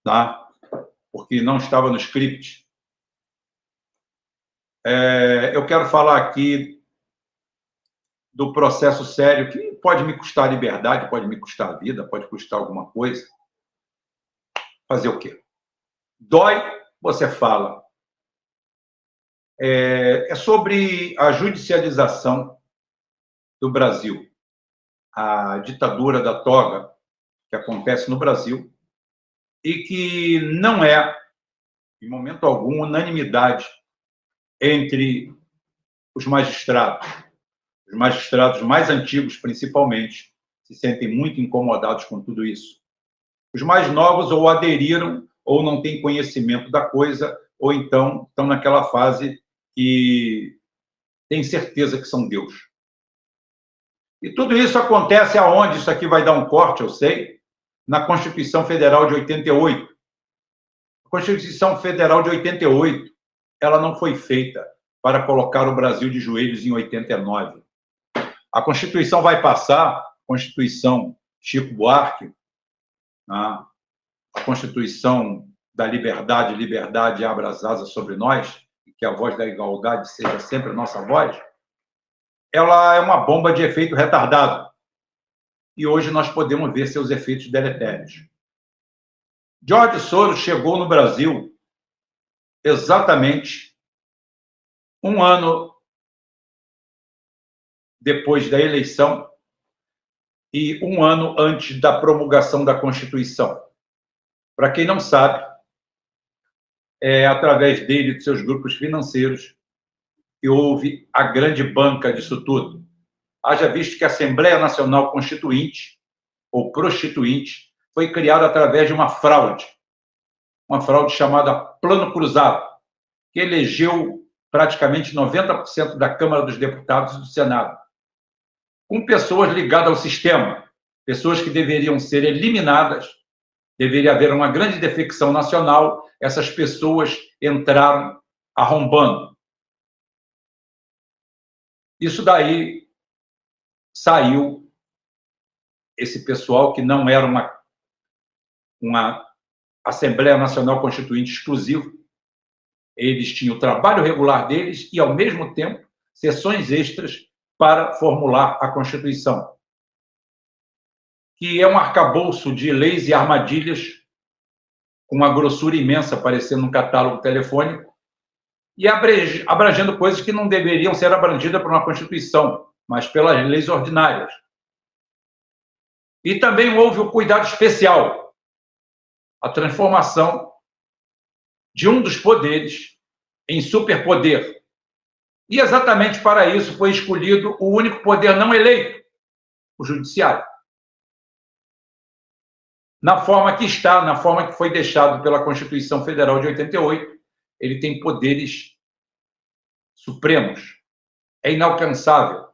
tá? Porque não estava no script. Eu quero falar aqui do processo sério, que pode me custar a liberdade, pode me custar a vida, pode custar alguma coisa. Fazer o quê? Dói, você fala. É sobre a judicialização do Brasil, a ditadura da toga que acontece no Brasil e que não é, em momento algum, unanimidade entre os magistrados. Os magistrados mais antigos, principalmente, se sentem muito incomodados com tudo isso. Os mais novos ou aderiram ou não têm conhecimento da coisa, ou então estão naquela fase que têm certeza que são Deus. E tudo isso acontece aonde? Isso aqui vai dar um corte, eu sei, na Constituição Federal de 88. A Constituição Federal de 88, ela não foi feita para colocar o Brasil de joelhos em 89. A Constituição vai passar, Constituição Chico Buarque, a Constituição da liberdade, liberdade abra as asas sobre nós, e que a voz da igualdade seja sempre a nossa voz, ela é uma bomba de efeito retardado. E hoje nós podemos ver seus efeitos deletérios. George Soros chegou no Brasil exatamente um ano depois da eleição e um ano antes da promulgação da Constituição. Para quem não sabe, é através dele e de seus grupos financeiros que houve a grande banca disso tudo. Haja visto que a Assembleia Nacional Constituinte, ou Prostituinte, foi criada através de uma fraude chamada Plano Cruzado, que elegeu praticamente 90% da Câmara dos Deputados e do Senado, com pessoas ligadas ao sistema, pessoas que deveriam ser eliminadas, deveria haver uma grande defecção nacional, essas pessoas entraram arrombando. Isso daí saiu esse pessoal que não era uma Assembleia Nacional Constituinte exclusiva. Eles tinham o trabalho regular deles e, ao mesmo tempo, sessões extras para formular a Constituição, que é um arcabouço de leis e armadilhas com uma grossura imensa, parecendo um catálogo telefônico, e abrangendo coisas que não deveriam ser abrangidas por uma Constituição, mas pelas leis ordinárias. E também houve o cuidado especial, a transformação de um dos poderes em superpoder. E exatamente para isso foi escolhido o único poder não eleito, o judiciário. Na forma que está, na forma que foi deixado pela Constituição Federal de 88, ele tem poderes supremos. É inalcançável.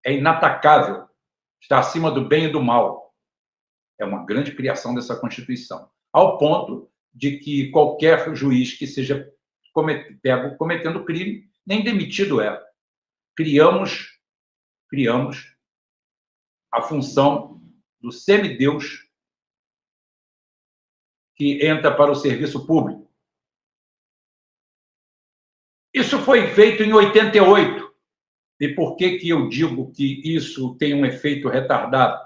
É inatacável. Está acima do bem e do mal. É uma grande criação dessa Constituição. Ao ponto de que qualquer juiz que seja pego cometendo crime, nem demitido é. Criamos a função do semideus que entra para o serviço público. Isso foi feito em 88. E por que eu digo que isso tem um efeito retardado?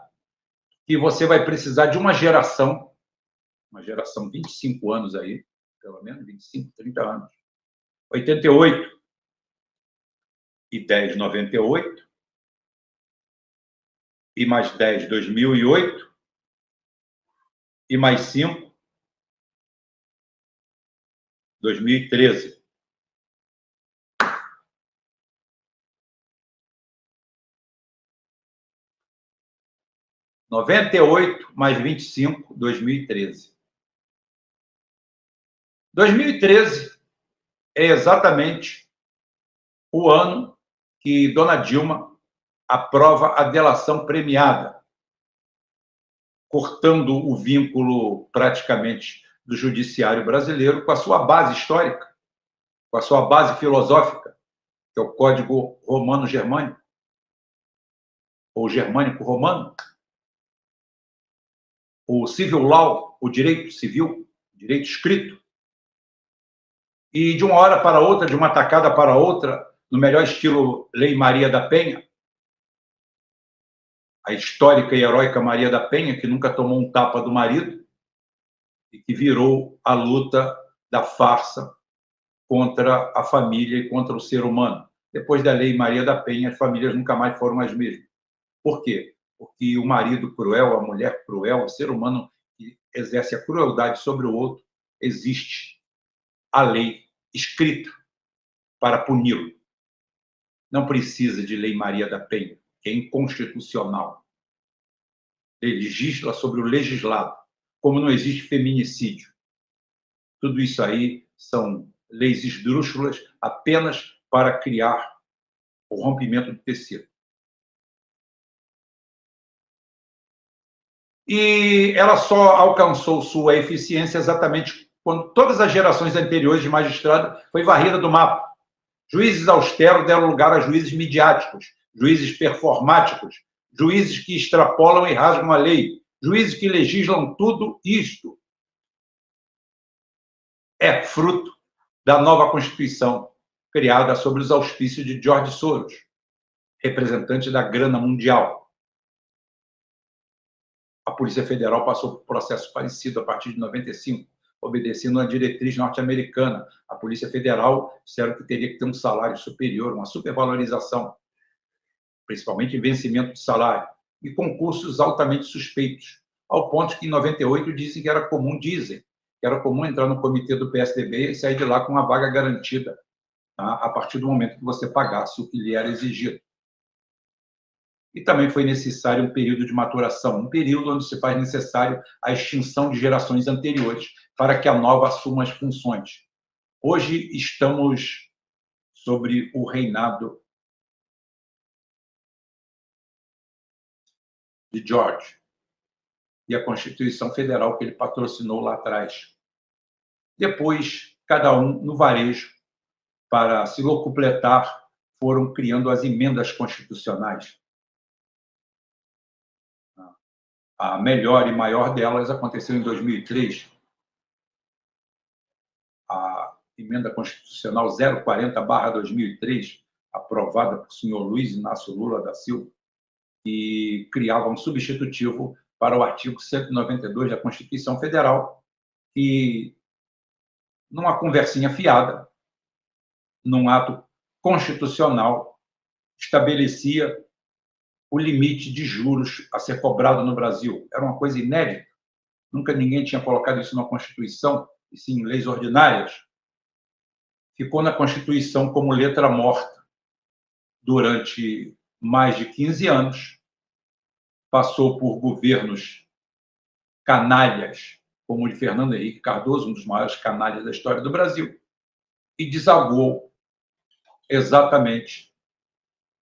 Que você vai precisar de uma geração 25 anos aí, pelo menos 25, 30 anos. 88 e 10, 98, e mais 10, 2008, e mais 5, 2013. (98 mais 25, 2013). 2013 é exatamente o ano que Dona Dilma aprova a delação premiada, cortando o vínculo praticamente do judiciário brasileiro com a sua base histórica, com a sua base filosófica, que é o Código Romano-Germânico, ou Germânico-Romano. o civil law, o direito civil, direito escrito, e de uma hora para outra, de uma tacada para outra, no melhor estilo Lei Maria da Penha, a histórica e heróica Maria da Penha, que nunca tomou um tapa do marido e que virou a luta da farsa contra a família e contra o ser humano. Depois da Lei Maria da Penha, as famílias nunca mais foram as mesmas. Por quê? Porque o marido cruel, a mulher cruel, o ser humano que exerce a crueldade sobre o outro, existe a lei escrita para puni-lo. Não precisa de Lei Maria da Penha, que é inconstitucional. Legisla sobre o legislado, como não existe feminicídio. Tudo isso aí são leis esdrúxulas apenas para criar o rompimento do tecido. E ela só alcançou sua eficiência exatamente quando todas as gerações anteriores de magistrado foi varrida do mapa. Juízes austeros deram lugar a juízes midiáticos, juízes performáticos, juízes que extrapolam e rasgam a lei, juízes que legislam tudo isto. É fruto da nova Constituição, criada sob os auspícios de George Soros, representante da grana mundial. A Polícia Federal passou por um processo parecido a partir de 95, obedecendo a diretriz norte-americana. A Polícia Federal disseram que teria que ter um salário superior, uma supervalorização, principalmente em vencimento de salário, e concursos altamente suspeitos, ao ponto que em 98 dizem que era comum entrar no comitê do PSDB e sair de lá com uma vaga garantida, tá? A partir do momento que você pagasse o que lhe era exigido. E também foi necessário um período de maturação, um período onde se faz necessário a extinção de gerações anteriores para que a nova assuma as funções. Hoje estamos sobre o reinado de George e a Constituição Federal que ele patrocinou lá atrás. Depois, cada um no varejo, para se locupletar, foram criando as emendas constitucionais. A melhor e maior delas aconteceu em 2003. A emenda constitucional 040/2003, aprovada por senhor Luiz Inácio Lula da Silva, que criava um substitutivo para o artigo 192 da Constituição Federal, que, numa conversinha fiada, num ato constitucional, estabelecia o limite de juros a ser cobrado no Brasil. Era uma coisa inédita. Nunca ninguém tinha colocado isso na Constituição, e sim em leis ordinárias. Ficou na Constituição como letra morta durante mais de 15 anos. Passou por governos canalhas, como o de Fernando Henrique Cardoso, um dos maiores canalhas da história do Brasil, e desaguou exatamente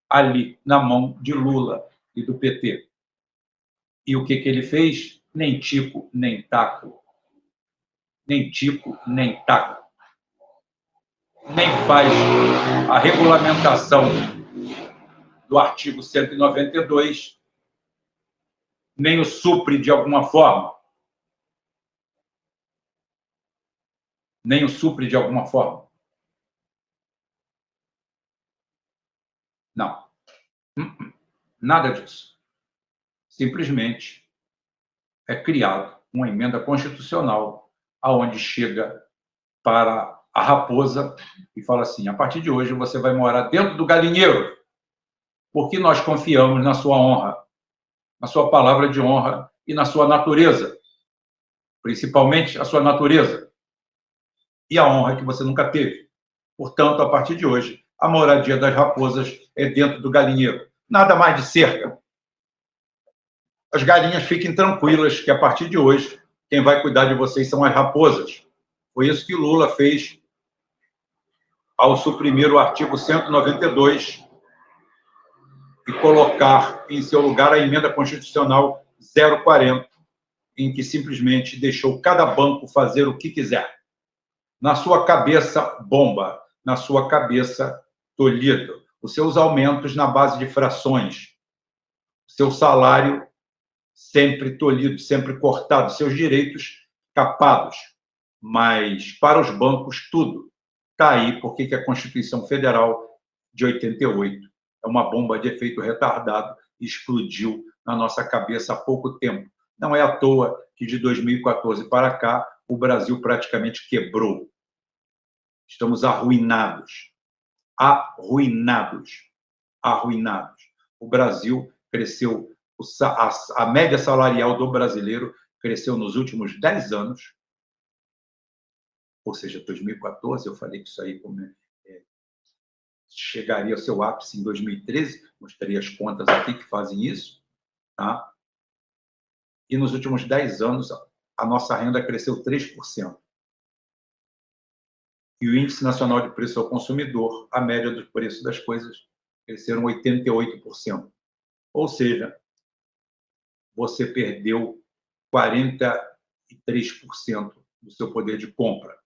ali, na mão de Lula e do PT. E o que ele fez? Nem tico, nem taco. Nem tico, nem taco. Nem faz a regulamentação do artigo 192, nem o supre de alguma forma. Nem o supre de alguma forma. Não. Nada disso. Simplesmente é criado uma emenda constitucional aonde chega para a raposa e fala assim: a partir de hoje você vai morar dentro do galinheiro, porque nós confiamos na sua honra, na sua palavra de honra e na sua natureza, principalmente a sua natureza e a honra que você nunca teve. Portanto, a partir de hoje, a moradia das raposas é dentro do galinheiro. Nada mais de cerca. As galinhas fiquem tranquilas que, a partir de hoje, quem vai cuidar de vocês são as raposas. Foi isso que Lula fez ao suprimir o artigo 192 e colocar em seu lugar a emenda constitucional 040, em que simplesmente deixou cada banco fazer o que quiser. Na sua cabeça, bomba. Na sua cabeça, tolhido. Os seus aumentos na base de frações. O seu salário sempre tolhido, sempre cortado, seus direitos capados. Mas, para os bancos, tudo está aí, porque a Constituição Federal de 88 é uma bomba de efeito retardado e explodiu na nossa cabeça há pouco tempo. Não é à toa que, de 2014 para cá, o Brasil praticamente quebrou. Estamos arruinados. Arruinados. Arruinados. O Brasil cresceu, a média salarial do brasileiro cresceu nos últimos 10 anos, ou seja, 2014, eu falei que isso aí chegaria ao seu ápice em 2013, mostrei as contas aqui que fazem isso, tá? E nos últimos 10 anos, a nossa renda cresceu 3%. E o Índice Nacional de Preço ao Consumidor, a média do preço das coisas, cresceram 88%. Ou seja, você perdeu 43% do seu poder de compra.